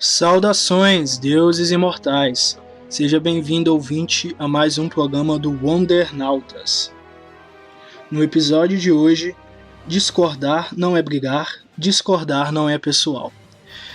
Saudações, deuses imortais! Seja bem-vindo, ouvinte, a mais um programa do Wondernautas. No episódio de hoje, discordar não é brigar, discordar não é pessoal.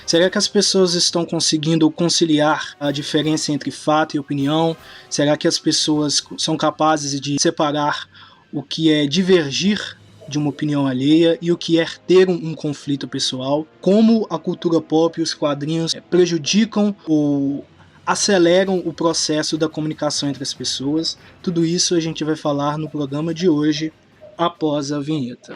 Será que as pessoas estão conseguindo conciliar a diferença entre fato e opinião? Será que as pessoas são capazes de separar o que é divergir de uma opinião alheia e o que é ter um conflito pessoal? Como a cultura pop e os quadrinhos prejudicam ou aceleram o processo da comunicação entre as pessoas? Tudo isso a gente vai falar no programa de hoje, após a vinheta.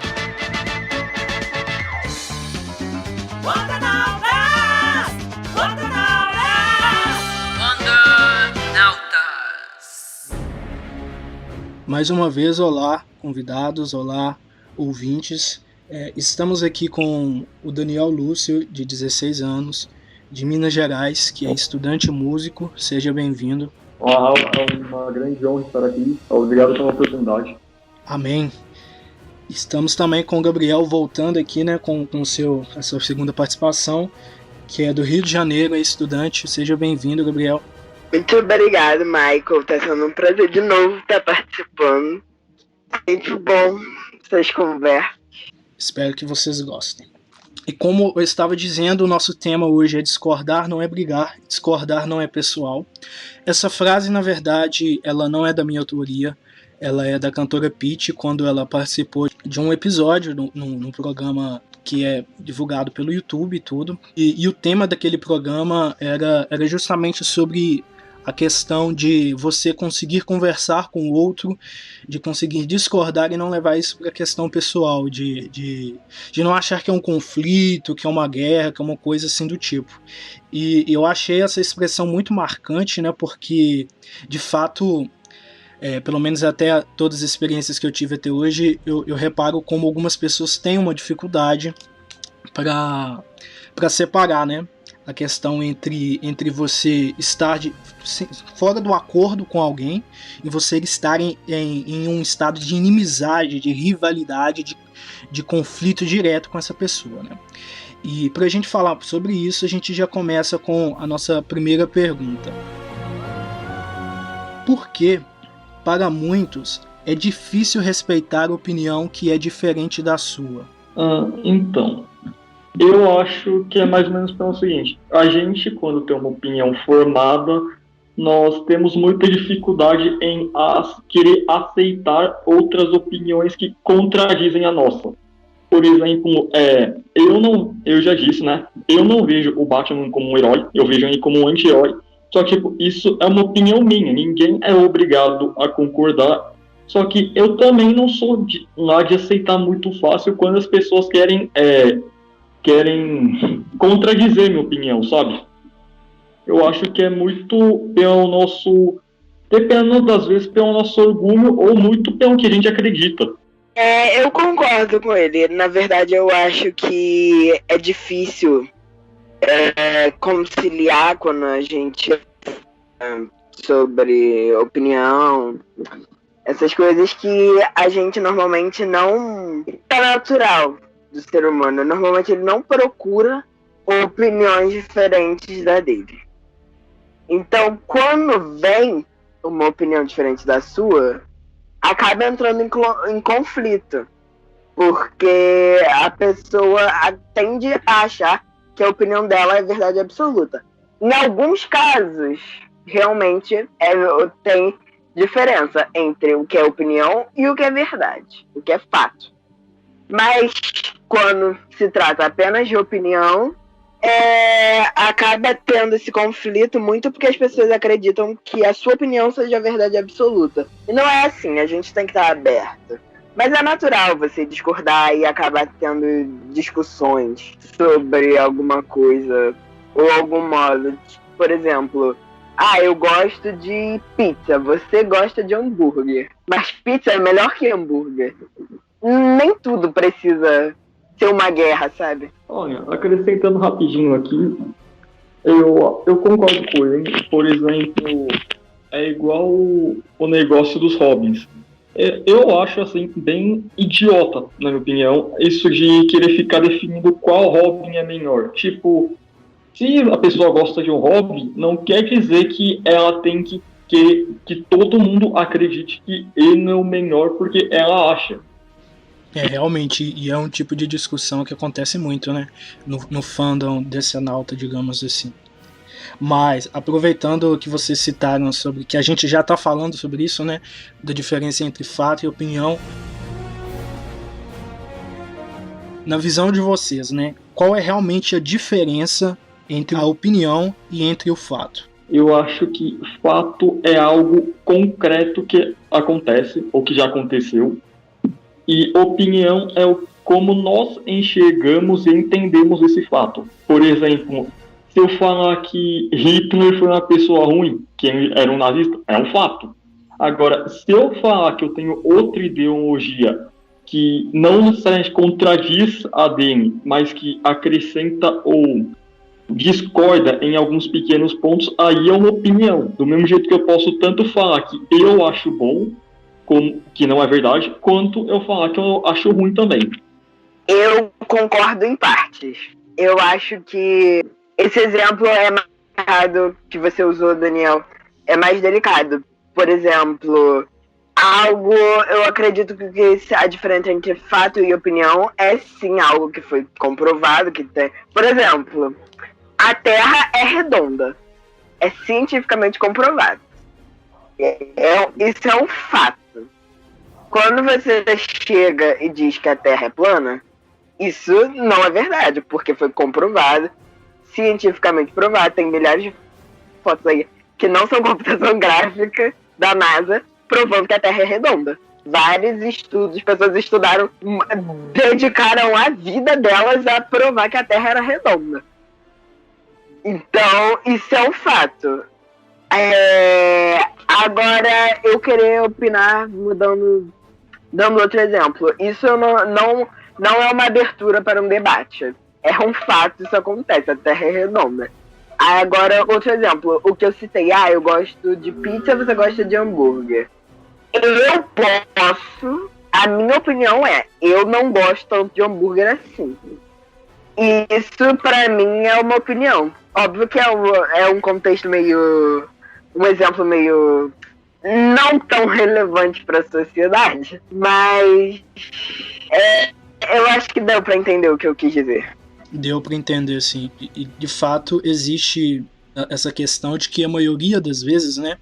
Mais uma vez, olá convidados, olá ouvintes. Estamos aqui com o Daniel Lúcio, de 16 anos, de Minas Gerais, que é estudante músico. Seja bem-vindo. Olá, é uma grande honra estar aqui. Obrigado pela oportunidade. Amém. Estamos também com o Gabriel, voltando aqui, né, com a sua segunda participação, que é do Rio de Janeiro, é estudante. Seja bem-vindo, Gabriel. Muito obrigado, Michael. Está sendo um prazer de novo estar participando. Muito bom essas conversas. Espero que vocês gostem. E como eu estava dizendo, o nosso tema hoje é discordar não é brigar, discordar não é pessoal. Essa frase, na verdade, ela não é da minha autoria, ela é da cantora Pitty, quando ela participou de um episódio num programa que é divulgado pelo YouTube e tudo. E o tema daquele programa era justamente sobre a questão de você conseguir conversar com o outro, de conseguir discordar e não levar isso para a questão pessoal, de não achar que é um conflito, que é uma guerra, que é uma coisa assim do tipo. E eu achei essa expressão muito marcante, né, porque, de fato, pelo menos até todas as experiências que eu tive até hoje, eu reparo como algumas pessoas têm uma dificuldade para separar, né, a questão entre você estar fora do acordo com alguém e você estar em um estado de inimizade, de rivalidade, de conflito direto com essa pessoa, né? E para a gente falar sobre isso, a gente já começa com a nossa primeira pergunta. Por que, para muitos, é difícil respeitar a opinião que é diferente da sua? Então, eu acho que é mais ou menos pelo seguinte: a gente, quando tem uma opinião formada, nós temos muita dificuldade em querer aceitar outras opiniões que contradizem a nossa. Por exemplo, eu já disse, né? Eu não vejo o Batman como um herói, eu vejo ele como um anti-herói. Só que isso é uma opinião minha, ninguém é obrigado a concordar. Só que eu também não sou lá de aceitar muito fácil quando as pessoas querem contradizer minha opinião, sabe? Eu acho que é muito dependendo das vezes, pelo nosso orgulho ou muito pelo que a gente acredita. Eu concordo com ele. Na verdade, eu acho que é difícil conciliar quando a gente sobre opinião, essas coisas que a gente normalmente não é natural do ser humano. Normalmente ele não procura opiniões diferentes da dele. Então, quando vem uma opinião diferente da sua, acaba entrando em conflito. Porque a pessoa tende a achar que a opinião dela é verdade absoluta. Em alguns casos, realmente tem diferença entre o que é opinião e o que é verdade, o que é fato. Mas quando se trata apenas de opinião, acaba tendo esse conflito muito porque as pessoas acreditam que a sua opinião seja a verdade absoluta. E não é assim, a gente tem que estar aberto. Mas é natural você discordar e acabar tendo discussões sobre alguma coisa ou algum modo. Por exemplo, eu gosto de pizza, você gosta de hambúrguer. Mas pizza é melhor que hambúrguer. Nem tudo precisa ser uma guerra, sabe? Olha, acrescentando rapidinho aqui, eu concordo com ele. Por exemplo, é igual o negócio dos hobbies. Eu acho, assim, bem idiota, na minha opinião, isso de querer ficar definindo qual hobby é melhor. Tipo, Se a pessoa gosta de um hobby, não quer dizer que ela tem que todo mundo acredite que ele é o melhor porque ela acha. Realmente, e é um tipo de discussão que acontece muito, né? No fandom desse Nauta, digamos assim. Mas, aproveitando que vocês citaram sobre, que a gente já está falando sobre isso, né? Da diferença entre fato e opinião. Na visão de vocês, né? Qual é realmente a diferença entre a opinião e entre o fato? Eu acho que fato é algo concreto que acontece, ou que já aconteceu. E opinião é como nós enxergamos e entendemos esse fato. Por exemplo, se eu falar que Hitler foi uma pessoa ruim, que era um nazista, é um fato. Agora, se eu falar que eu tenho outra ideologia que não necessariamente contradiz a dele, mas que acrescenta ou discorda em alguns pequenos pontos, aí é uma opinião. Do mesmo jeito que eu posso tanto falar que eu acho bom, como que não é verdade, quanto eu falar que eu acho ruim também. Eu concordo em partes. Eu acho que esse exemplo é mais delicado que você usou, Daniel. É mais delicado. Por exemplo, eu acredito que a diferença entre fato e opinião é sim algo que foi comprovado, que tem. Por exemplo, a Terra é redonda. É cientificamente comprovado. Isso é um fato. Quando você chega e diz que a Terra é plana, isso não é verdade, porque foi comprovado, cientificamente provado. Tem milhares de fotos aí que não são computação gráfica da NASA provando que a Terra é redonda. Vários estudos, pessoas estudaram, dedicaram a vida delas a provar que a Terra era redonda. Então, isso é um fato. Agora, eu queria opinar, dando outro exemplo. Isso não é uma abertura para um debate. É um fato, isso acontece, a Terra é redonda. Agora, outro exemplo, o que eu citei, eu gosto de pizza, você gosta de hambúrguer. A minha opinião eu não gosto tanto de hambúrguer assim. E isso, pra mim, é uma opinião. Óbvio que é um contexto meio... um exemplo meio... não tão relevante para a sociedade, mas eu acho que deu para entender o que eu quis dizer. Deu para entender, sim. E de fato existe essa questão de que a maioria das vezes, né,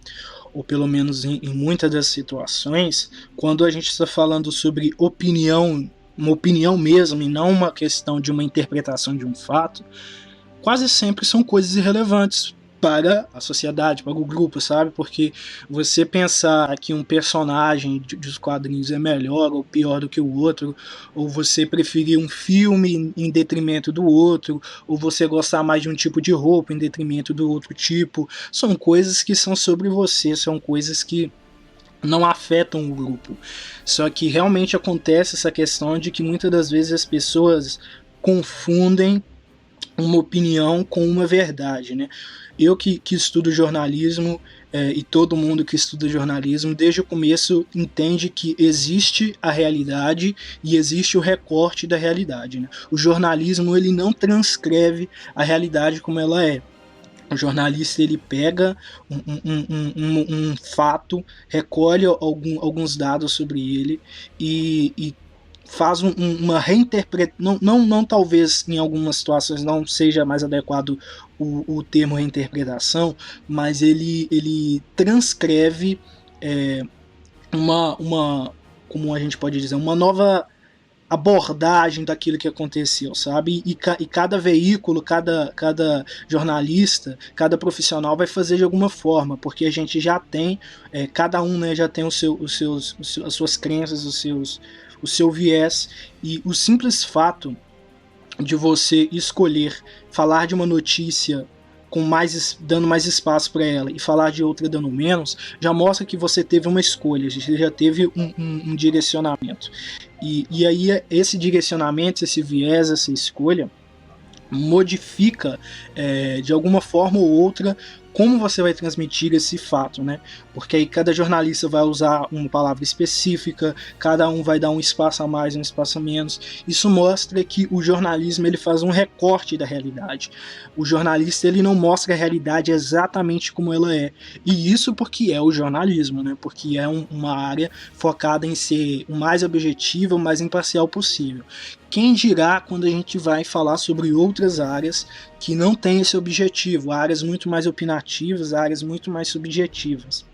ou pelo menos em muitas das situações, quando a gente está falando sobre opinião, uma opinião mesmo, e não uma questão de uma interpretação de um fato, quase sempre são coisas irrelevantes para a sociedade, para o grupo, sabe? Porque você pensar que um personagem dos quadrinhos é melhor ou pior do que o outro, ou você preferir um filme em detrimento do outro, ou você gostar mais de um tipo de roupa em detrimento do outro tipo, são coisas que são sobre você, são coisas que não afetam o grupo. Só que realmente acontece essa questão de que muitas das vezes as pessoas confundem uma opinião com uma verdade, né? Eu que estudo jornalismo e todo mundo que estuda jornalismo desde o começo entende que existe a realidade e existe o recorte da realidade, né? O jornalismo ele não transcreve a realidade como ela é. O jornalista ele pega um fato, recolhe alguns dados sobre ele e faz uma reinterpretação, não talvez em algumas situações não seja mais adequado o termo reinterpretação, mas ele transcreve como a gente pode dizer, uma nova abordagem daquilo que aconteceu, sabe? E cada veículo, cada jornalista, cada profissional vai fazer de alguma forma, porque a gente já tem, cada um, né, já tem as suas crenças, o seu viés, e o simples fato de você escolher falar de uma notícia dando mais espaço para ela e falar de outra dando menos, já mostra que você teve uma escolha, você já teve um direcionamento. E aí esse direcionamento, esse viés, essa escolha modifica de alguma forma ou outra como você vai transmitir esse fato, né? Porque aí cada jornalista vai usar uma palavra específica, cada um vai dar um espaço a mais, um espaço a menos. Isso mostra que o jornalismo ele faz um recorte da realidade. O jornalista ele não mostra a realidade exatamente como ela é. E isso porque é o jornalismo, né? Porque é uma área focada em ser o mais objetivo, o mais imparcial possível. Quem dirá quando a gente vai falar sobre outras áreas que não têm esse objetivo, áreas muito mais opinativas, áreas muito mais subjetivas.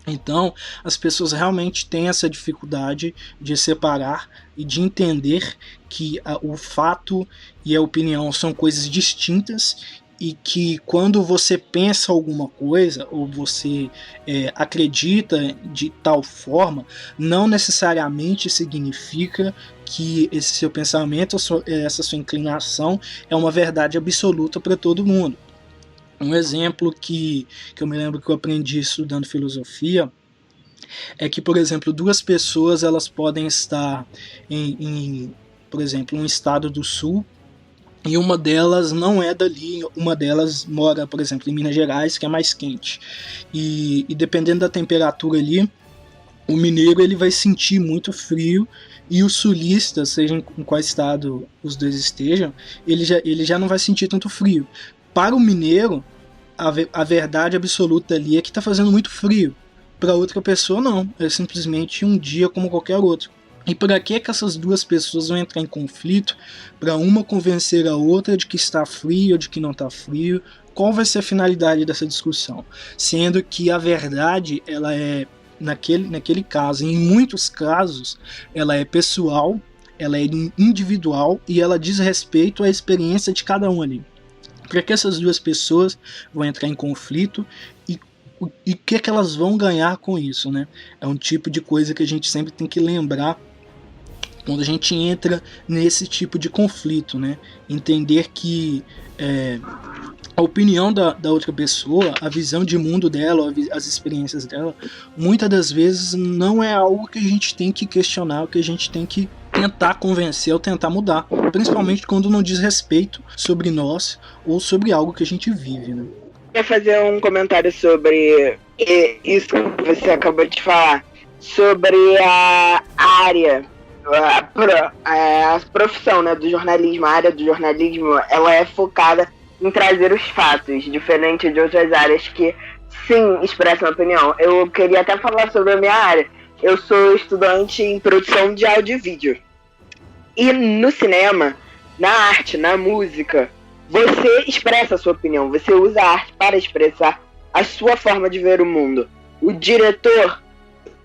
Então, as pessoas realmente têm essa dificuldade de separar e de entender que o fato e a opinião são coisas distintas e que quando você pensa alguma coisa ou você acredita de tal forma, não necessariamente significa que esse seu pensamento, essa sua inclinação é uma verdade absoluta para todo mundo. Um exemplo que eu me lembro que eu aprendi estudando filosofia é que, por exemplo, duas pessoas elas podem estar por exemplo, um estado do sul e uma delas não é dali, uma delas mora, por exemplo, em Minas Gerais, que é mais quente. E dependendo da temperatura ali, o mineiro ele vai sentir muito frio e o sulista, seja em qual estado os dois estejam, ele já não vai sentir tanto frio. Para o mineiro, a verdade absoluta ali é que está fazendo muito frio. Para outra pessoa, não. É simplesmente um dia como qualquer outro. E para que essas duas pessoas vão entrar em conflito? Para uma convencer a outra de que está frio ou de que não está frio? Qual vai ser a finalidade dessa discussão? Sendo que a verdade, ela é, naquele caso, em muitos casos, ela é pessoal, ela é individual e ela diz respeito à experiência de cada um ali. Para que essas duas pessoas vão entrar em conflito e o que elas vão ganhar com isso, né? É um tipo de coisa que a gente sempre tem que lembrar quando a gente entra nesse tipo de conflito, né? Entender que a opinião da outra pessoa, a visão de mundo dela, as experiências dela, muitas das vezes não é algo que a gente tem que questionar, que a gente tem que tentar convencer ou tentar mudar, principalmente quando não diz respeito sobre nós ou sobre algo que a gente vive, né? Eu queria fazer um comentário sobre isso que você acabou de falar, sobre a área, a profissão, né, do jornalismo. A área do jornalismo, ela é focada em trazer os fatos, diferente de outras áreas que, sim, expressam opinião. Eu queria até falar sobre a minha área. Eu sou estudante em produção de áudio e vídeo. E no cinema, na arte, na música, você expressa a sua opinião, você usa a arte para expressar a sua forma de ver o mundo. O diretor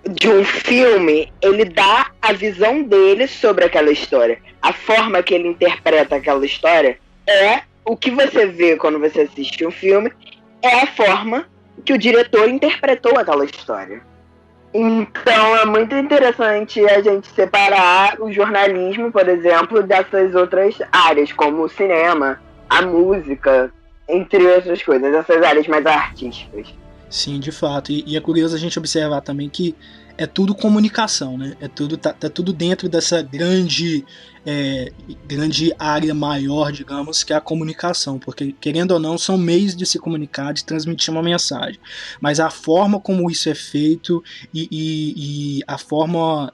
de um filme, ele dá a visão dele sobre aquela história. A forma que ele interpreta aquela história é o que você vê quando você assiste um filme, é a forma que o diretor interpretou aquela história. Então é muito interessante a gente separar o jornalismo, por exemplo, dessas outras áreas, como o cinema, a música, entre outras coisas, essas áreas mais artísticas. Sim, de fato. E é curioso a gente observar também que é tudo comunicação, né? Tá tudo dentro dessa grande área maior, digamos, que é a comunicação, porque, querendo ou não, são meios de se comunicar, de transmitir uma mensagem. Mas a forma como isso é feito e a forma...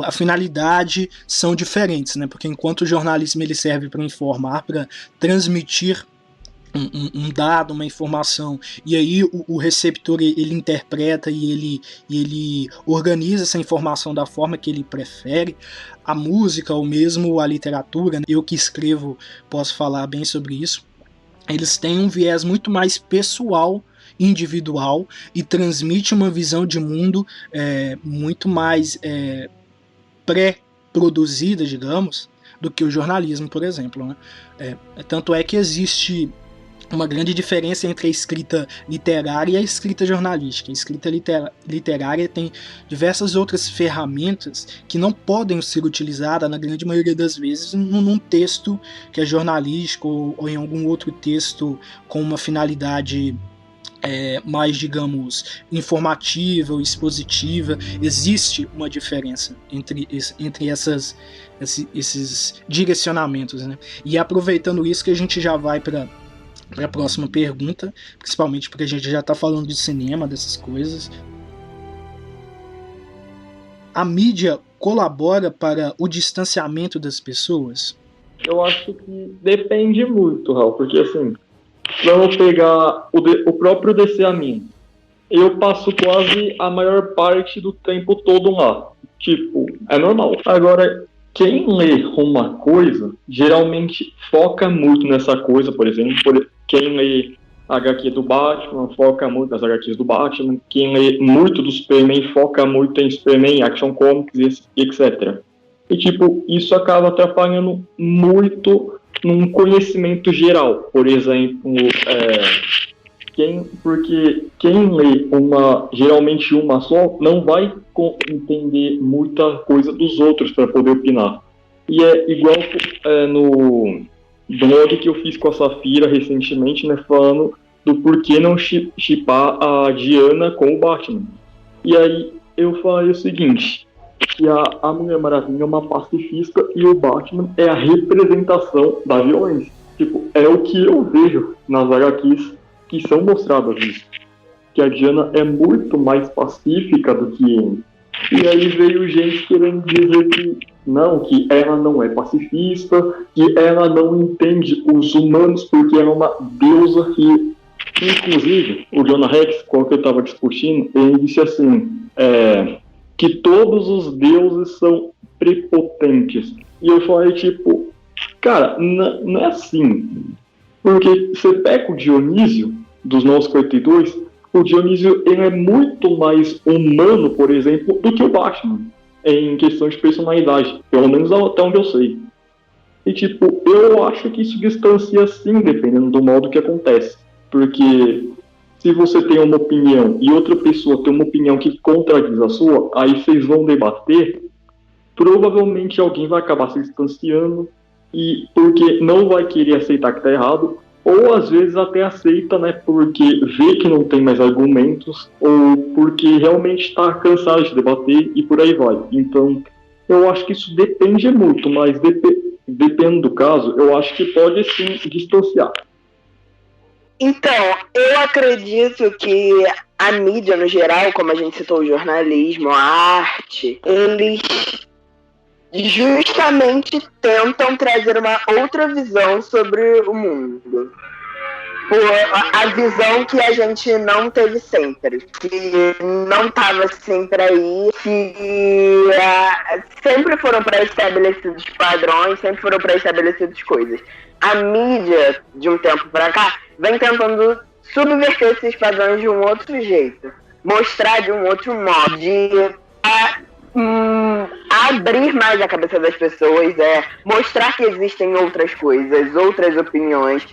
a finalidade são diferentes, né? Porque enquanto o jornalismo ele serve para informar, para transmitir um dado, uma informação, e aí o receptor ele interpreta e ele organiza essa informação da forma que ele prefere. A música ou mesmo a literatura, eu que escrevo posso falar bem sobre isso, eles têm um viés muito mais pessoal, individual, e transmite uma visão de mundo muito mais pré-produzida, digamos, do que o jornalismo, por exemplo, né? Tanto é que existe uma grande diferença entre a escrita literária e a escrita jornalística. A escrita literária tem diversas outras ferramentas que não podem ser utilizadas, na grande maioria das vezes, num texto que é jornalístico ou em algum outro texto com uma finalidade mais, digamos, informativa ou expositiva. Existe uma diferença entre esses direcionamentos, né? E aproveitando isso que a gente já vai para para a próxima pergunta, principalmente porque a gente já está falando de cinema, dessas coisas. A mídia colabora para o distanciamento das pessoas? Eu acho que depende muito, Raul, porque assim, vamos pegar o próprio DC a mim. Eu passo quase a maior parte do tempo todo lá. Tipo, é normal. Agora, quem lê uma coisa, geralmente foca muito nessa coisa, por exemplo. Quem lê HQ do Batman, foca muito nas HQs do Batman. Quem lê muito do Superman, foca muito em Superman, Action Comics, etc. E, tipo, isso acaba atrapalhando muito num conhecimento geral. Por exemplo, porque quem lê geralmente uma só, não vai entender muita coisa dos outros para poder opinar. E é igual no blog que eu fiz com a Safira recentemente, né, falando do porquê não shippar a Diana com o Batman. E aí eu falei o seguinte, que a Mulher Maravilha é uma pacifista e o Batman é a representação da violência. Tipo, é o que eu vejo nas HQs que são mostradas isso. Que a Diana é muito mais pacífica do que ele. E aí veio gente querendo dizer que ela não é pacifista, que ela não entende os humanos porque ela é uma deusa que... Inclusive, o Jonah Rex, qual que eu estava discutindo, ele disse assim, que todos os deuses são prepotentes. E eu falei, tipo, cara, não é assim. Porque você pega o Dionísio, dos 952, o Dionísio ele é muito mais humano, por exemplo, do que o Batman, em questão de personalidade, pelo menos até onde eu sei. E, tipo, eu acho que isso distancia sim, dependendo do modo que acontece. Porque se você tem uma opinião e outra pessoa tem uma opinião que contradiz a sua, aí vocês vão debater, provavelmente alguém vai acabar se distanciando, e porque não vai querer aceitar que está errado, ou às vezes até aceita, né, porque vê que não tem mais argumentos, ou porque realmente está cansado de debater e por aí vai. Então, eu acho que isso depende muito, mas dependendo do caso, eu acho que pode sim distanciar. Então, eu acredito que a mídia no geral, como a gente citou, o jornalismo, a arte, eles justamente tentam trazer uma outra visão sobre o mundo. A visão que a gente não teve sempre, que não estava sempre aí, que sempre foram pré-estabelecidos padrões, sempre foram pré-estabelecidas coisas. A mídia, de um tempo para cá, vem tentando subverter esses padrões de um outro jeito, mostrar de um outro modo, de abrir mais a cabeça das pessoas, mostrar que existem outras coisas, outras opiniões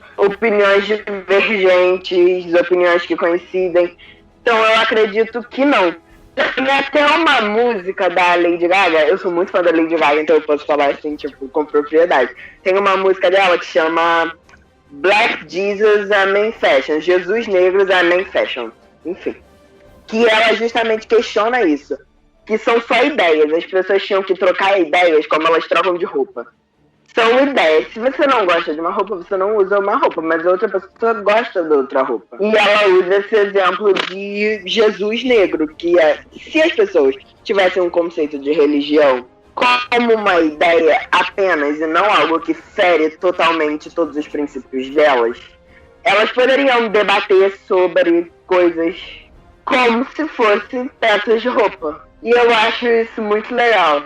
divergentes, opiniões que coincidem. Então eu acredito que não. Tem até uma música da Lady Gaga, eu sou muito fã da Lady Gaga, então eu posso falar assim, tipo, com propriedade. Tem uma música dela que chama Black Jesus Amen Fashion, Jesus Negros Amen Fashion, enfim. Que ela justamente questiona isso. Que são só ideias, as pessoas tinham que trocar ideias como elas trocam de roupa. São ideias, se você não gosta de uma roupa, você não usa uma roupa, mas a outra pessoa gosta da outra roupa. E ela usa esse exemplo de Jesus negro, que se as pessoas tivessem um conceito de religião como uma ideia apenas e não algo que fere totalmente todos os princípios delas, elas poderiam debater sobre coisas como se fossem peças de roupa. E eu acho isso muito legal,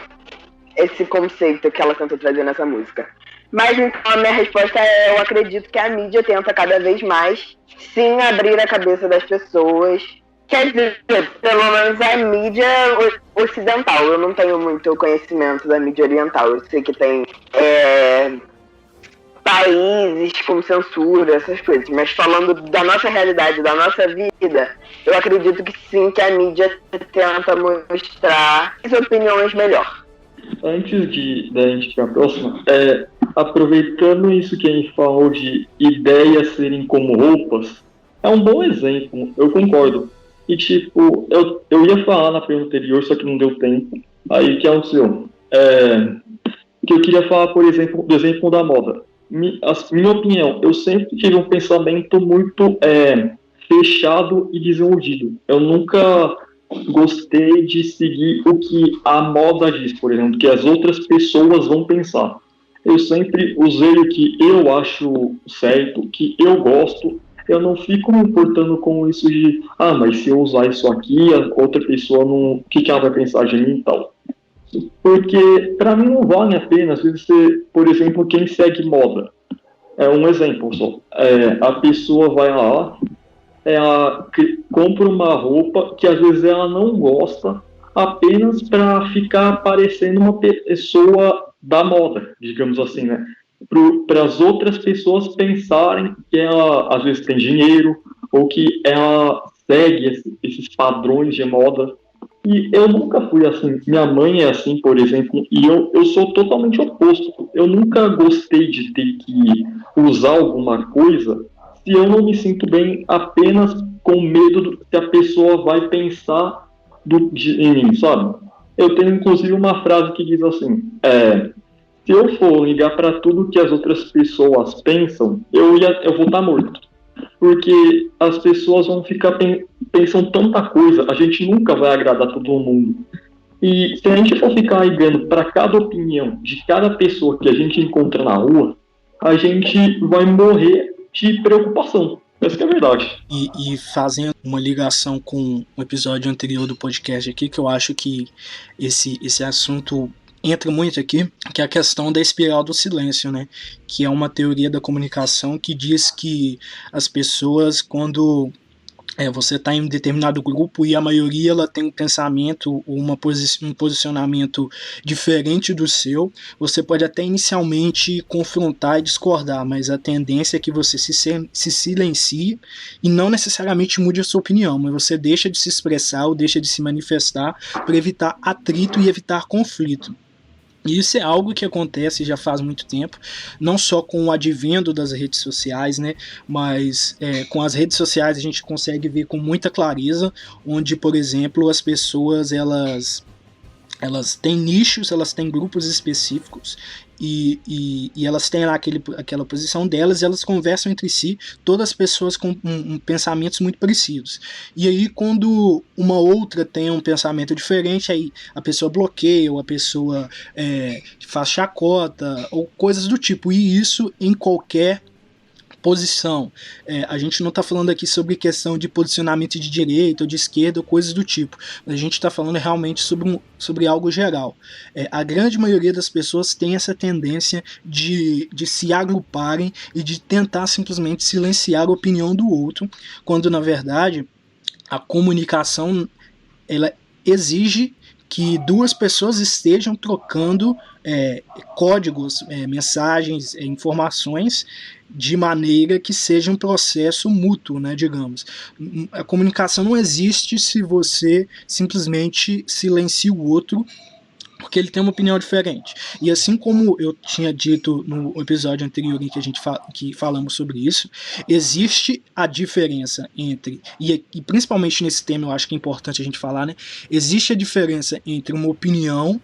esse conceito que ela tentou trazer nessa música. Mas então a minha resposta é, eu acredito que a mídia tenta cada vez mais, sim, abrir a cabeça das pessoas. Quer dizer, pelo menos a mídia ocidental. Eu não tenho muito conhecimento da mídia oriental. Eu sei que tem países com censura, essas coisas. Mas falando da nossa realidade, da nossa vida, eu acredito que sim, que a mídia tenta mostrar as opiniões melhor. Antes da gente ir para a próxima, aproveitando isso que a gente falou de ideias serem como roupas, é um bom exemplo, eu concordo. E tipo, eu ia falar na pergunta anterior, só que não deu tempo. Aí que é o seu. Que eu queria falar, por exemplo, do exemplo da moda. minha opinião, eu sempre tive um pensamento muito fechado e desiludido. Eu nunca gostei de seguir o que a moda diz, por exemplo, que as outras pessoas vão pensar. Eu sempre usei o que eu acho certo, o que eu gosto. Eu não fico me importando com isso de, mas se eu usar isso aqui, a outra pessoa não, o que ela vai pensar de mim e tal. Porque para mim não vale a pena, às vezes você, por exemplo, quem segue moda, é um exemplo só, a pessoa vai lá, ela compra uma roupa que às vezes ela não gosta, apenas para ficar parecendo uma pessoa da moda, digamos assim, né? Para as outras pessoas pensarem que ela às vezes tem dinheiro, ou que ela segue esses padrões de moda. E eu nunca fui assim. Minha mãe é assim, por exemplo, e eu sou totalmente oposto. Eu nunca gostei de ter que usar alguma coisa se eu não me sinto bem apenas com medo do que a pessoa vai pensar em mim, sabe? Eu tenho inclusive uma frase que diz assim: se eu for ligar para tudo que as outras pessoas pensam, eu vou estar morto. Porque as pessoas vão ficar pensando tanta coisa, a gente nunca vai agradar todo mundo. E se a gente for ficar ligando para cada opinião de cada pessoa que a gente encontra na rua, a gente vai morrer de preocupação. Essa que é a verdade. E fazendo uma ligação com o episódio anterior do podcast aqui, que eu acho que esse assunto entra muito aqui, que é a questão da espiral do silêncio, né? Que é uma teoria da comunicação que diz que as pessoas, quando você está em um determinado grupo e a maioria ela tem um pensamento, um posicionamento diferente do seu, você pode até inicialmente confrontar e discordar, mas a tendência é que você se silencie e não necessariamente mude a sua opinião, mas você deixa de se expressar ou deixa de se manifestar para evitar atrito e evitar conflito. E isso é algo que acontece já faz muito tempo, não só com o advento das redes sociais, né, mas com as redes sociais a gente consegue ver com muita clareza, onde, por exemplo, as pessoas elas têm nichos, elas têm grupos específicos e elas têm lá aquela posição delas e elas conversam entre si, todas as pessoas com pensamentos muito parecidos. E aí quando uma outra tem um pensamento diferente, aí a pessoa bloqueia ou a pessoa faz chacota ou coisas do tipo, e isso em qualquer posição. A gente não está falando aqui sobre questão de posicionamento de direita ou de esquerda ou coisas do tipo. A gente está falando realmente sobre algo geral. A grande maioria das pessoas tem essa tendência de se agruparem e de tentar simplesmente silenciar a opinião do outro, quando na verdade a comunicação ela exige que duas pessoas estejam trocando códigos, mensagens, informações de maneira que seja um processo mútuo, né, digamos. A comunicação não existe se você simplesmente silencia o outro porque ele tem uma opinião diferente. E assim como eu tinha dito no episódio anterior em que a gente que falamos sobre isso, existe a diferença entre, e principalmente nesse tema eu acho que é importante a gente falar, né, existe a diferença entre uma opinião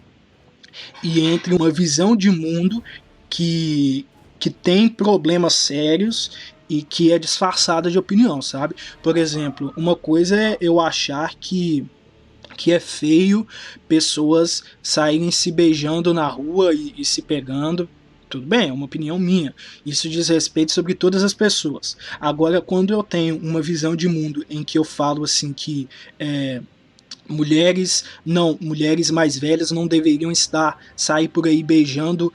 e entre uma visão de mundo que tem problemas sérios e que é disfarçada de opinião, sabe? Por exemplo, uma coisa é eu achar que é feio pessoas saírem se beijando na rua e se pegando. Tudo bem, é uma opinião minha. Isso diz respeito sobre todas as pessoas. Agora, quando eu tenho uma visão de mundo em que eu falo assim que mulheres mais velhas não deveriam sair por aí beijando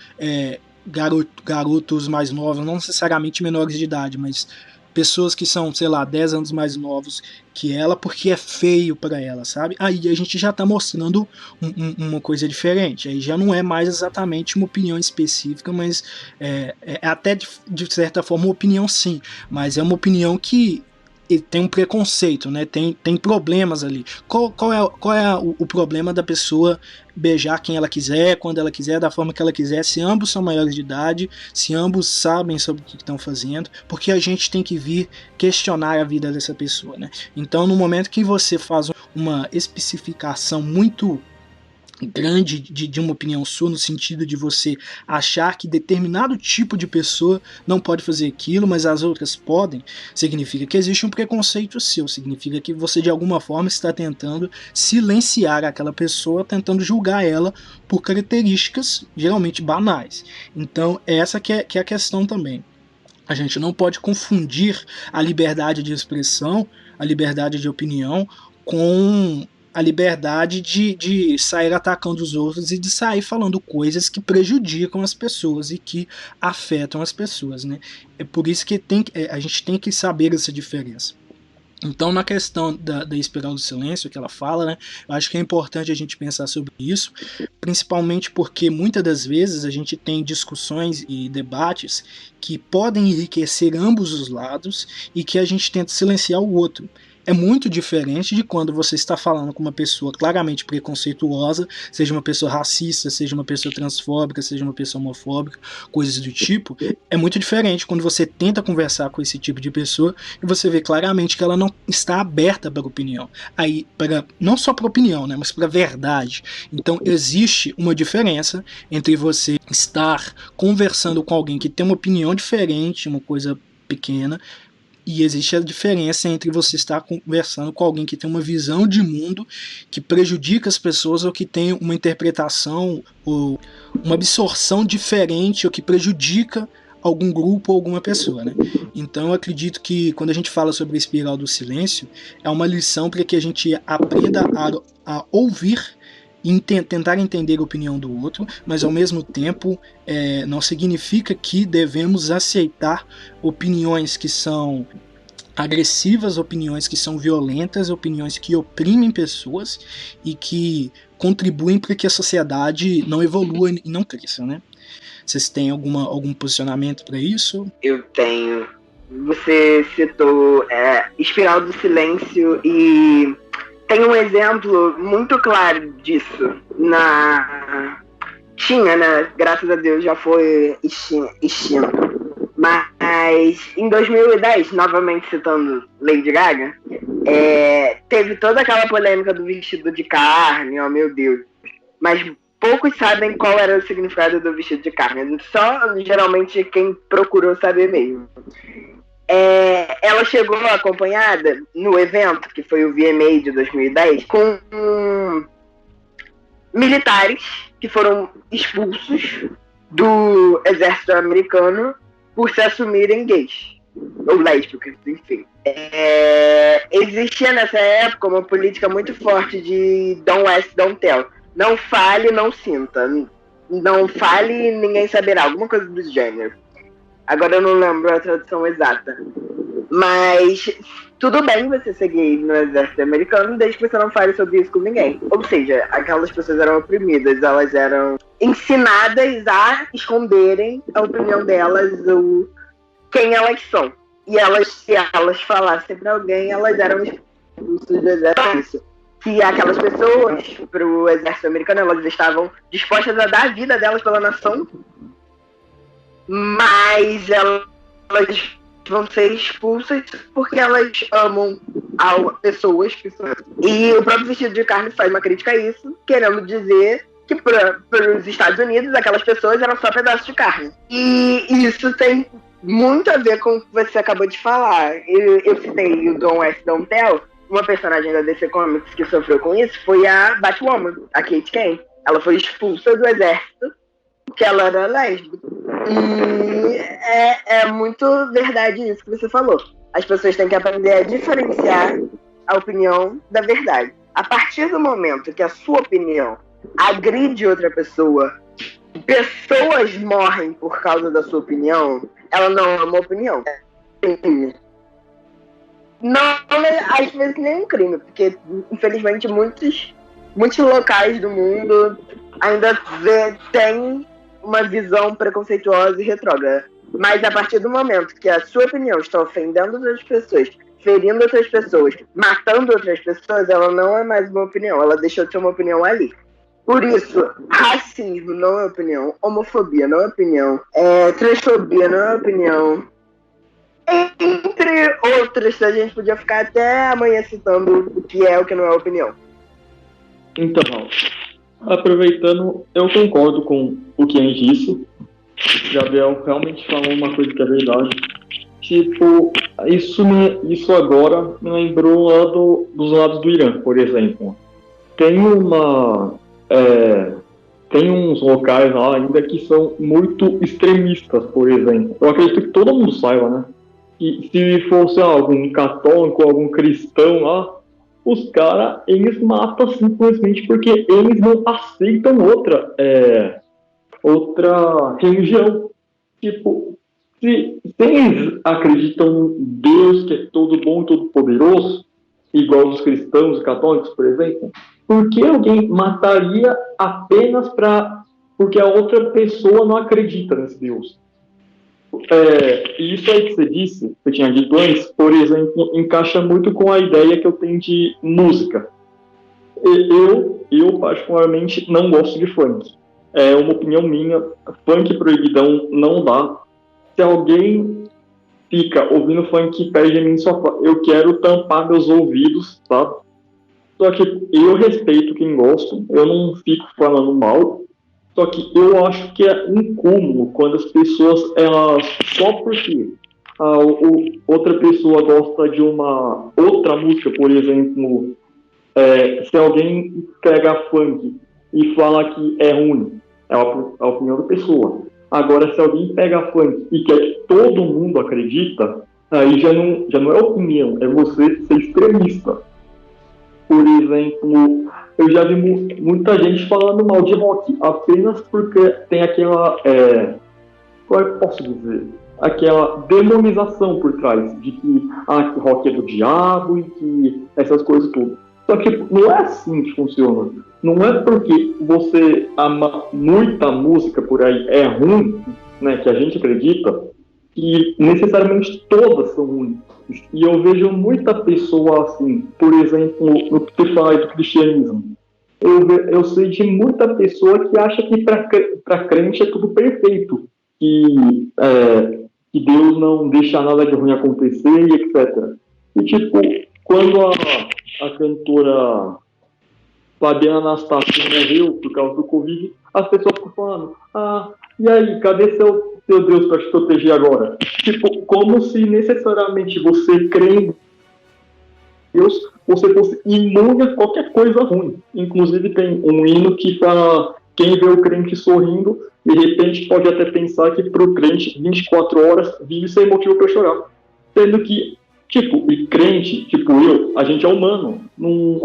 garotos mais novos, não necessariamente menores de idade, mas pessoas que são, sei lá, 10 anos mais novos que ela, porque é feio para ela, sabe? Aí a gente já tá mostrando uma coisa diferente, aí já não é mais exatamente uma opinião específica, mas é até de certa forma uma opinião sim, mas é uma opinião que tem um preconceito, né? Tem problemas ali. Qual é o problema da pessoa beijar quem ela quiser, quando ela quiser, da forma que ela quiser, se ambos são maiores de idade, se ambos sabem sobre o que estão fazendo, porque a gente tem que vir questionar a vida dessa pessoa, né? Então, no momento que você faz uma especificação muito grande de uma opinião sua, no sentido de você achar que determinado tipo de pessoa não pode fazer aquilo, mas as outras podem, significa que existe um preconceito seu, significa que você de alguma forma está tentando silenciar aquela pessoa, tentando julgar ela por características geralmente banais. Então essa que é a questão também. A gente não pode confundir a liberdade de expressão, a liberdade de opinião, com a liberdade de sair atacando os outros e de sair falando coisas que prejudicam as pessoas e que afetam as pessoas, né? É por isso que a gente tem que saber essa diferença. Então, na questão da espiral do silêncio que ela fala, né, eu acho que é importante a gente pensar sobre isso, principalmente porque muitas das vezes a gente tem discussões e debates que podem enriquecer ambos os lados e que a gente tenta silenciar o outro. É muito diferente de quando você está falando com uma pessoa claramente preconceituosa, seja uma pessoa racista, seja uma pessoa transfóbica, seja uma pessoa homofóbica, coisas do tipo. É muito diferente quando você tenta conversar com esse tipo de pessoa e você vê claramente que ela não está aberta para opinião. Aí, não só para opinião, né, mas para verdade. Então existe uma diferença entre você estar conversando com alguém que tem uma opinião diferente, uma coisa pequena, e existe a diferença entre você estar conversando com alguém que tem uma visão de mundo que prejudica as pessoas ou que tem uma interpretação ou uma absorção diferente ou que prejudica algum grupo ou alguma pessoa, né? Então eu acredito que quando a gente fala sobre a espiral do silêncio, é uma lição para que a gente aprenda a ouvir e tentar entender a opinião do outro, mas ao mesmo tempo não significa que devemos aceitar opiniões que são agressivas, opiniões que são violentas, opiniões que oprimem pessoas e que contribuem para que a sociedade não evolua e não cresça, né? Vocês têm algum posicionamento para isso? Eu tenho. Você citou espiral do silêncio e tem um exemplo muito claro disso. Tinha, né? Graças a Deus já foi extinto. Mas em 2010, novamente citando Lady Gaga, teve toda aquela polêmica do vestido de carne, oh meu Deus. Mas poucos sabem qual era o significado do vestido de carne. Só geralmente quem procurou saber mesmo. Ela chegou acompanhada no evento, que foi o VMA de 2010, com militares que foram expulsos do exército americano por se assumirem gays, ou lésbicas, enfim. Existia nessa época uma política muito forte de don't ask, don't tell. Não fale, não sinta. Não fale, ninguém saberá. Alguma coisa do gênero. Agora eu não lembro a tradução exata. Mas tudo bem você ser gay no exército americano desde que você não fale sobre isso com ninguém. Ou seja, aquelas pessoas eram oprimidas, elas eram ensinadas a esconderem a opinião delas ou quem elas são. E se elas falassem pra alguém, elas eram expulsas do exército. Que aquelas pessoas, pro exército americano, elas estavam dispostas a dar a vida delas pela nação, mas elas vão ser expulsas porque elas amam pessoas que são. E o próprio vestido de carne faz uma crítica a isso, querendo dizer que para os Estados Unidos aquelas pessoas eram só pedaços de carne. E isso tem muito a ver com o que você acabou de falar. Eu citei o Don't Ask, Don't Tell. Uma personagem da DC Comics que sofreu com isso foi a Batwoman, a Kate Kane. Ela foi expulsa do exército porque ela era lésbica. E é muito verdade isso que você falou. As pessoas têm que aprender a diferenciar a opinião da verdade. A partir do momento que a sua opinião agride outra pessoa, pessoas morrem por causa da sua opinião, ela não é uma opinião. Não, às vezes nem um crime, porque infelizmente muitos locais do mundo ainda tem uma visão preconceituosa e retrógrada. Mas a partir do momento que a sua opinião está ofendendo outras pessoas, ferindo outras pessoas, matando outras pessoas, ela não é mais uma opinião, ela deixou de ser uma opinião ali. Por isso, racismo não é opinião, homofobia não é opinião, transfobia não é opinião, entre outras, a gente podia ficar até amanhã citando o que é o que não é opinião. Então, Aproveitando, eu concordo com o que a gente disse. Gabriel realmente falou uma coisa que é verdade. Tipo, isso agora me lembrou dos lados do Irã, por exemplo. Tem tem uns locais lá ainda que são muito extremistas, por exemplo. Eu acredito que todo mundo saiba, né? E se fosse algum católico, algum cristão lá, os caras, eles matam simplesmente porque eles não aceitam outra religião. Tipo, se eles acreditam em Deus, que é todo bom e todo poderoso, igual os cristãos e católicos, por exemplo, por que alguém mataria apenas porque a outra pessoa não acredita nesse Deus? E isso aí que você disse, que você tinha dito antes, por exemplo, encaixa muito com a ideia que eu tenho de música. Eu particularmente, não gosto de funk. É uma opinião minha, funk proibidão não dá. Se alguém fica ouvindo funk perto de mim, só eu quero tampar meus ouvidos, sabe? Só que eu respeito quem gosta, eu não fico falando mal. Só que eu acho que é um cúmulo quando as pessoas, elas, só porque outra pessoa gosta de uma outra música, por exemplo, se alguém pega funk e fala que é ruim, é a opinião da pessoa. Agora, se alguém pega funk e quer que todo mundo acredita, aí já não é opinião, é você ser extremista. Por exemplo, eu já vi muita gente falando mal de rock, apenas porque tem como é que eu posso dizer? Aquela demonização por trás, de que rock é do diabo e que essas coisas tudo. Só que não é assim que funciona. Não é porque você ama muita música por aí é ruim, né, que a gente acredita, que necessariamente todas são ruins. E eu vejo muita pessoa assim, por exemplo, no que você fala do cristianismo. Eu sei de muita pessoa que acha que para crente é tudo perfeito, que Deus não deixa nada de ruim acontecer e etc. E tipo, quando a cantora Fabiana Anastácio morreu por causa do Covid, as pessoas ficam falando, e aí, cadê seu Deus para te proteger agora? Tipo, como se necessariamente você crê em Deus, você fosse imune a qualquer coisa ruim. Inclusive tem um hino que fala, quem vê o crente sorrindo, de repente pode até pensar que para o crente 24 horas vive sem motivo para chorar. Sendo que, tipo, e crente, tipo a gente é humano.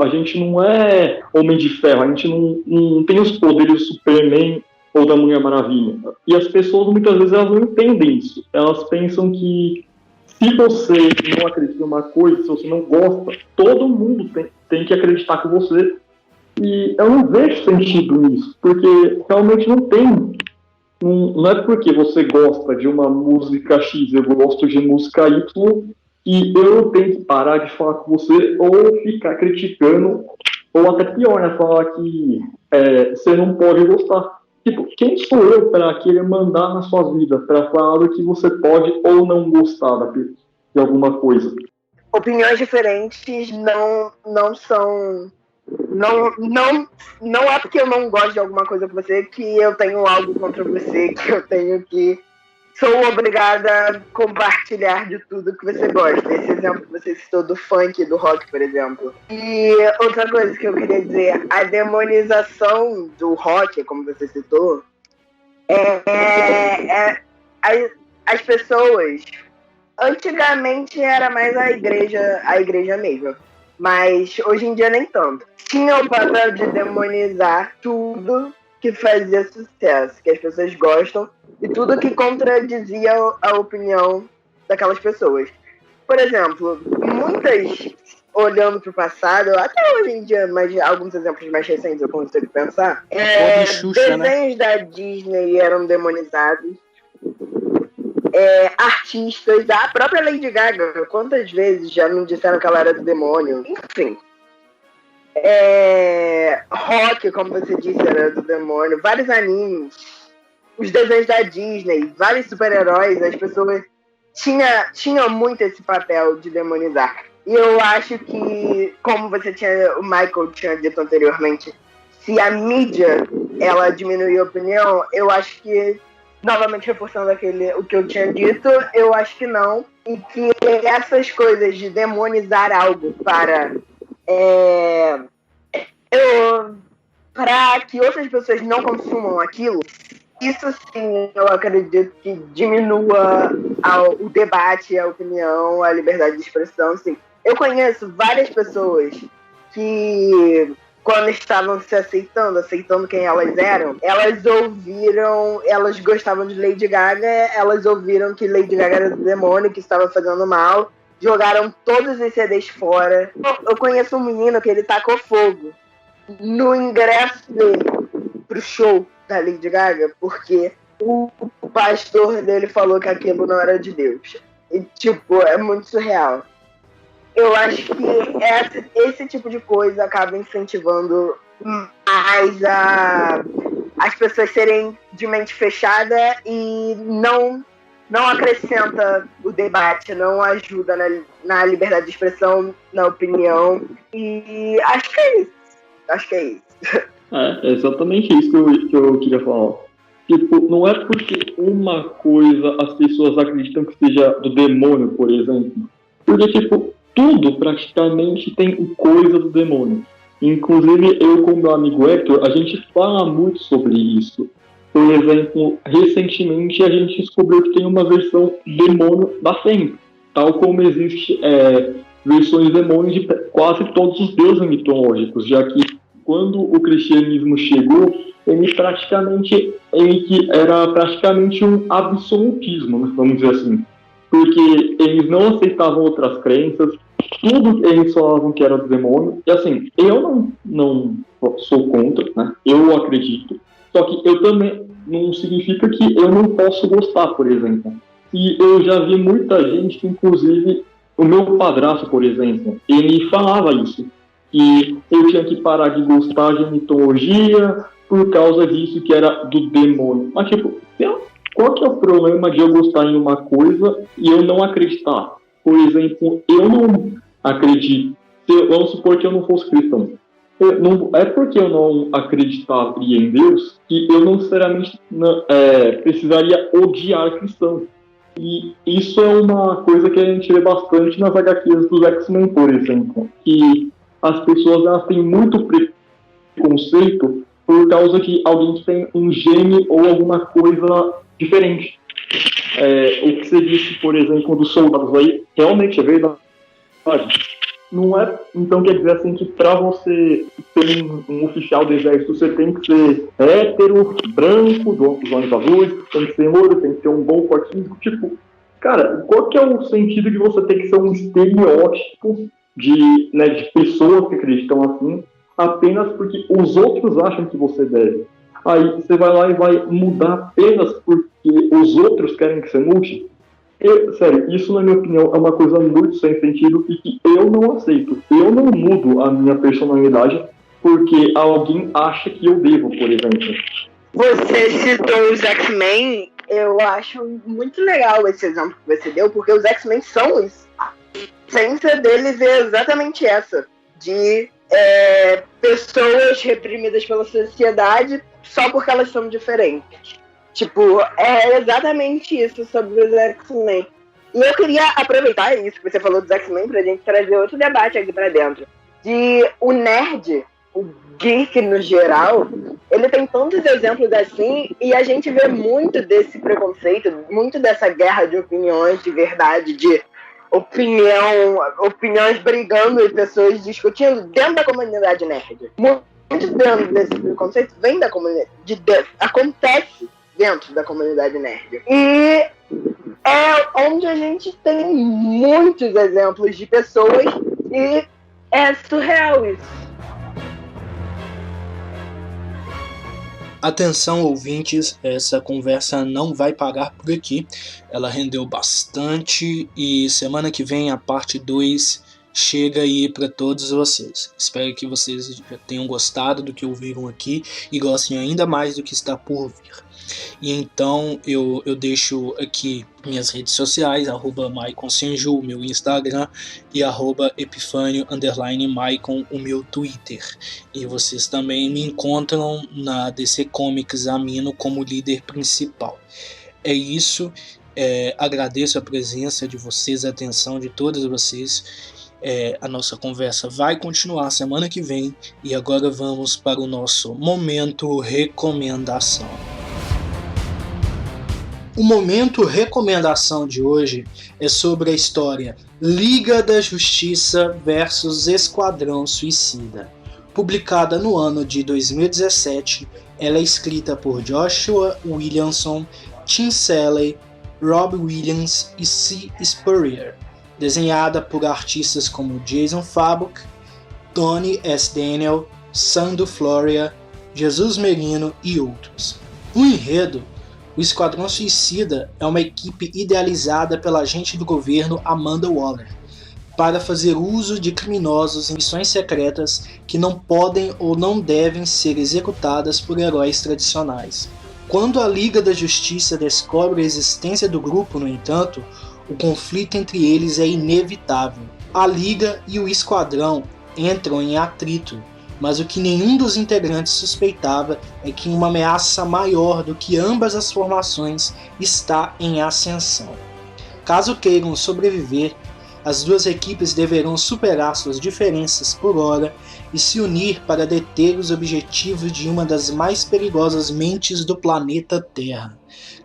A gente não é homem de ferro, a gente não tem os poderes do Superman ou da Mulher Maravilha. E as pessoas, muitas vezes, elas não entendem isso. Elas pensam que se você não acredita em uma coisa, se você não gosta, todo mundo tem que acreditar com você. E eu não vejo sentido nisso, porque realmente não tem. Não é porque você gosta de uma música X, eu gosto de música Y, e eu tenho que parar de falar com você ou ficar criticando, ou até pior, né? Falar que você não pode gostar. Tipo, quem sou eu para querer mandar na sua vida, para falar do que você pode ou não gostar de alguma coisa? Opiniões diferentes não são. Não é porque eu não gosto de alguma coisa com você que eu tenho algo contra você, que eu tenho que. Sou obrigada a compartilhar de tudo que você gosta. Esse exemplo que você citou do funk, do rock, por exemplo. E outra coisa que eu queria dizer, a demonização do rock, como você citou, as pessoas. Antigamente era mais a igreja mesmo. Mas hoje em dia nem tanto. Tinha o papel de demonizar tudo que fazia sucesso, que as pessoas gostam, e tudo que contradizia a opinião daquelas pessoas. Por exemplo, muitas, olhando para o passado, até hoje em dia, mas alguns exemplos mais recentes eu consigo pensar, Xuxa, desenhos, né, da Disney eram demonizados. Artistas, a própria Lady Gaga, quantas vezes já não disseram que ela era do demônio? Enfim. Rock, como você disse, era do demônio. Vários animes, os desenhos da Disney, vários super-heróis, as pessoas tinham muito esse papel de demonizar. E eu acho que, como o Michael tinha dito anteriormente, se a mídia ela diminuir a opinião, eu acho que, novamente reforçando o que eu tinha dito, eu acho que não. E que essas coisas de demonizar algo para que outras pessoas não consumam aquilo, isso sim eu acredito que diminua o debate, a opinião, a liberdade de expressão. Sim. Eu conheço várias pessoas que, quando estavam se aceitando quem elas eram, elas gostavam de Lady Gaga, elas ouviram que Lady Gaga era do demônio, que estava fazendo mal, jogaram todos os CDs fora. Eu conheço um menino que ele tacou fogo no ingresso dele pro show da Lady Gaga, porque o pastor dele falou que aquilo não era de Deus. E, tipo, é muito surreal. Eu acho que esse tipo de coisa acaba incentivando mais as pessoas serem de mente fechada e não acrescenta o debate, não ajuda na liberdade de expressão, na opinião. E acho que é isso. É exatamente isso que eu queria falar. Tipo, não é porque uma coisa as pessoas acreditam que seja do demônio, por exemplo. Porque, tipo, tudo praticamente tem coisa do demônio. Inclusive, eu com meu amigo Hector, a gente fala muito sobre isso. Por exemplo, recentemente a gente descobriu que tem uma versão demônio da Fênix. Tal como existe versões demônios de quase todos os deuses mitológicos, já que quando o cristianismo chegou, ele era praticamente um absolutismo, vamos dizer assim. Porque eles não aceitavam outras crenças, tudo eles falavam que era do demônio. E assim, eu não sou contra, né? Eu acredito. Só que eu também não significa que eu não posso gostar, por exemplo. E eu já vi muita gente que, inclusive, o meu padrasto, por exemplo, ele falava isso. Que eu tinha que parar de gostar de mitologia por causa disso que era do demônio. Mas, tipo, qual que é o problema de eu gostar em uma coisa e eu não acreditar? Por exemplo, eu não acredito. Vamos supor que eu não fosse cristão. Não é porque eu não acreditaria em Deus que eu não necessariamente precisaria odiar cristão. E isso é uma coisa que a gente vê bastante nas HQs dos X-Men, por exemplo. Que as pessoas elas têm muito preconceito por causa de alguém que tem um gene ou alguma coisa diferente. O que você disse, por exemplo, dos soldados aí, realmente é verdade. Não é, então quer dizer assim que para você ser um oficial do exército, você tem que ser hétero, branco, dos olhos azuis, tem que ser louro, tem que ter um bom porte físico. Tipo, cara, qual que é o sentido de você ter que ser um estereótipo de pessoas que acreditam assim, apenas porque os outros acham que você deve? Aí você vai lá e vai mudar apenas porque os outros querem que você mude? Sério, isso na minha opinião é uma coisa muito sem sentido e que eu não aceito. Eu não mudo a minha personalidade porque alguém acha que eu devo, por exemplo. Você citou os X-Men, eu acho muito legal esse exemplo que você deu, porque os X-Men são isso. A essência deles é exatamente essa, de pessoas reprimidas pela sociedade só porque elas são diferentes. Tipo, é exatamente isso sobre os X-Men. E eu queria aproveitar isso que você falou dos X-Men pra gente trazer outro debate aqui pra dentro. De o nerd, o geek no geral, ele tem tantos exemplos assim, e a gente vê muito desse preconceito, muito dessa guerra de opiniões, de verdade, de opiniões brigando e pessoas discutindo dentro da comunidade nerd. Muito dentro desse preconceito vem da comunidade, acontece dentro da comunidade nerd. E é onde a gente tem muitos exemplos de pessoas e é surreal isso. Atenção, ouvintes, essa conversa não vai parar por aqui. Ela rendeu bastante e semana que vem a parte 2 chega aí para todos vocês. Espero que vocês já tenham gostado do que ouviram aqui e gostem ainda mais do que está por vir. E então eu deixo aqui minhas redes sociais, @maiconsenju, meu Instagram, e @epifanio_maicon, o meu Twitter. E vocês também me encontram na DC Comics Amino como líder principal. É isso, agradeço a presença de vocês, a atenção de todos vocês. A nossa conversa vai continuar semana que vem, e agora vamos para o nosso momento recomendação. O momento recomendação de hoje é sobre a história Liga da Justiça vs Esquadrão Suicida. Publicada no ano de 2017, ela é escrita por Joshua Williamson, Tim Sale, Rob Williams e C. Spurrier. Desenhada por artistas como Jason Fabok, Tony S. Daniel, Sandro Floria, Jesus Merino e outros. O enredo: o Esquadrão Suicida é uma equipe idealizada pela agente do governo Amanda Waller para fazer uso de criminosos em missões secretas que não podem ou não devem ser executadas por heróis tradicionais. Quando a Liga da Justiça descobre a existência do grupo, no entanto, o conflito entre eles é inevitável. A Liga e o Esquadrão entram em atrito, mas o que nenhum dos integrantes suspeitava é que uma ameaça maior do que ambas as formações está em ascensão. Caso queiram sobreviver, as duas equipes deverão superar suas diferenças por hora e se unir para deter os objetivos de uma das mais perigosas mentes do planeta Terra.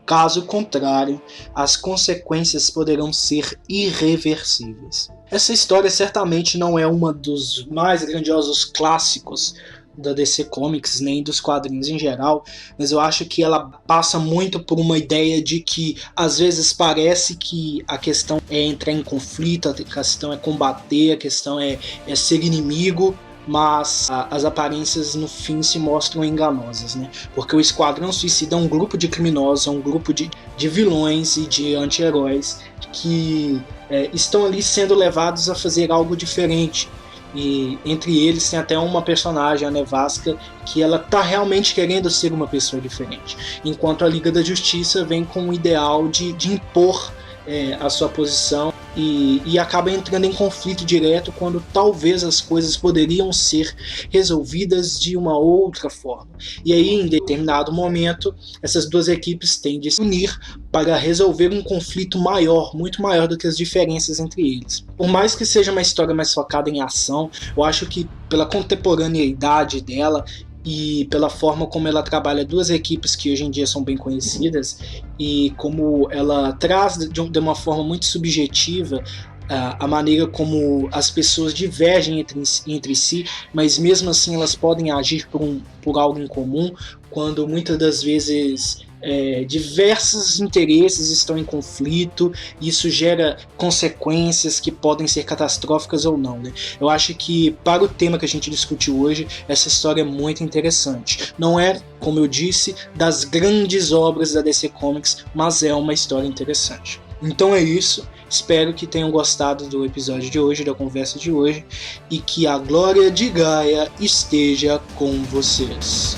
Caso contrário, as consequências poderão ser irreversíveis. Essa história certamente não é uma dos mais grandiosos clássicos da DC Comics, nem dos quadrinhos em geral, mas eu acho que ela passa muito por uma ideia de que às vezes parece que a questão é entrar em conflito, a questão é combater, a questão é ser inimigo, mas as aparências no fim se mostram enganosas, né? Porque o Esquadrão Suicida é um grupo de criminosos, é um grupo de vilões e de anti-heróis que estão ali sendo levados a fazer algo diferente. E entre eles tem até uma personagem, a Nevasca, que ela tá realmente querendo ser uma pessoa diferente, enquanto a Liga da Justiça vem com o ideal de impor a sua posição e acaba entrando em conflito direto quando talvez as coisas poderiam ser resolvidas de uma outra forma. E aí, em determinado momento, essas duas equipes têm de se unir para resolver um conflito maior, muito maior do que as diferenças entre eles. Por mais que seja uma história mais focada em ação, eu acho que pela contemporaneidade dela e pela forma como ela trabalha duas equipes que hoje em dia são bem conhecidas e como ela traz de uma forma muito subjetiva a maneira como as pessoas divergem entre si, mas mesmo assim elas podem agir por algo em comum, quando muitas das vezes diversos interesses estão em conflito, e isso gera consequências que podem ser catastróficas ou não, né? Eu acho que para o tema que a gente discutiu hoje, essa história é muito interessante. Não é, como eu disse, das grandes obras da DC Comics, mas é uma história interessante. Então é isso, espero que tenham gostado do episódio de hoje, da conversa de hoje, e que a glória de Gaia esteja com vocês.